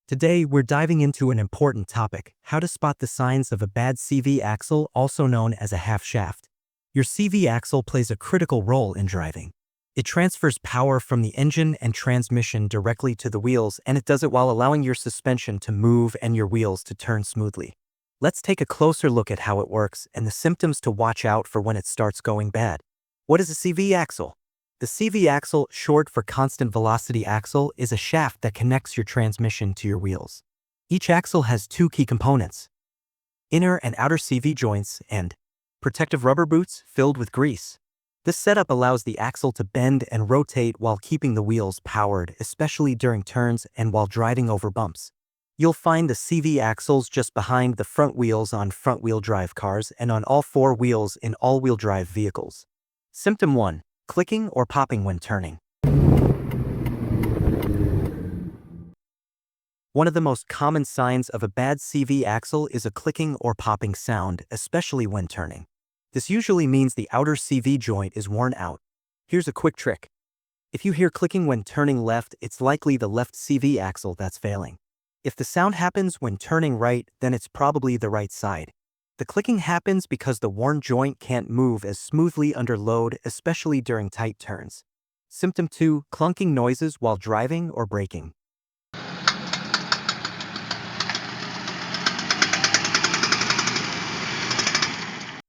Today, we're diving into an important topic: how to spot the signs of a bad CV axle, also known as a half shaft. Your CV axle plays a critical role in driving. It transfers power from the engine and transmission directly to the wheels, and it does it while allowing your suspension to move and your wheels to turn smoothly. Let's take a closer look at how it works and the symptoms to watch out for when it starts going bad. What is a CV axle? The CV axle, short for constant velocity axle, is a shaft that connects your transmission to your wheels. Each axle has two key components: inner and outer CV joints and protective rubber boots filled with grease. This setup allows the axle to bend and rotate while keeping the wheels powered, especially during turns and while driving over bumps. You'll find the CV axles just behind the front wheels on front-wheel drive cars and on all four wheels in all-wheel drive vehicles. Symptom 1. Clicking or popping when turning. One of the most common signs of a bad CV axle is a clicking or popping sound, especially when turning. This usually means the outer CV joint is worn out. Here's a quick trick. If you hear clicking when turning left, it's likely the left CV axle that's failing. If the sound happens when turning right, then it's probably the right side. The clicking happens because the worn joint can't move as smoothly under load, especially during tight turns. Symptom 2. Clunking noises while driving or braking.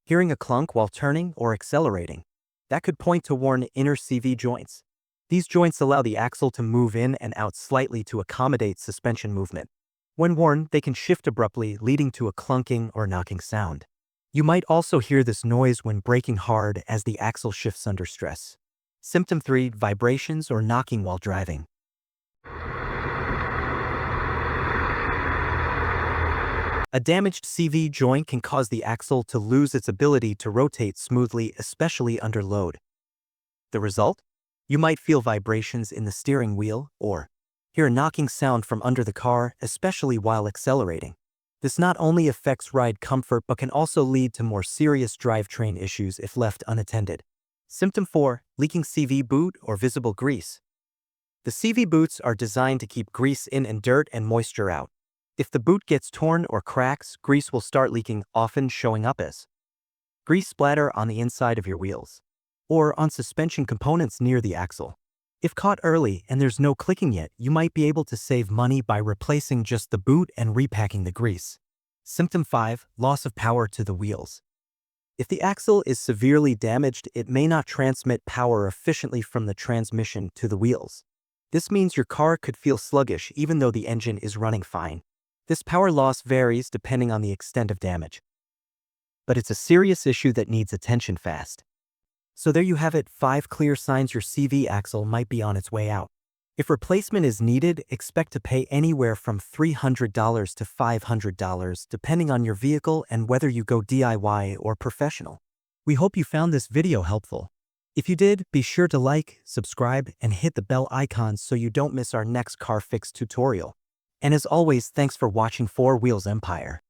Hearing a clunk while turning or accelerating. That could point to worn inner CV joints. These joints allow the axle to move in and out slightly to accommodate suspension movement. When worn, they can shift abruptly, leading to a clunking or knocking sound. You might also hear this noise when braking hard as the axle shifts under stress. Symptom 3. Vibrations or knocking while driving. A damaged CV joint can cause the axle to lose its ability to rotate smoothly, especially under load. The result? You might feel vibrations in the steering wheel or hear a knocking sound from under the car, especially while accelerating. This not only affects ride comfort but can also lead to more serious drivetrain issues if left unattended. Symptom 4. Leaking CV boot or visible grease. The CV boots are designed to keep grease in and dirt and moisture out. If the boot gets torn or cracks, grease will start leaking, often showing up as grease splatter on the inside of your wheels or on suspension components near the axle. If caught early and there's no clicking yet, you might be able to save money by replacing just the boot and repacking the grease. Symptom 5. Loss of power to the wheels. If the axle is severely damaged, it may not transmit power efficiently from the transmission to the wheels. This means your car could feel sluggish even though the engine is running fine. This power loss varies depending on the extent of damage, but it's a serious issue that needs attention fast. So there you have it, 5 clear signs your CV axle might be on its way out. If replacement is needed, expect to pay anywhere from $300 to $500 depending on your vehicle and whether you go DIY or professional. We hope you found this video helpful. If you did, be sure to like, subscribe, and hit the bell icon so you don't miss our next car fix tutorial. And as always, thanks for watching 4 Wheels Empire.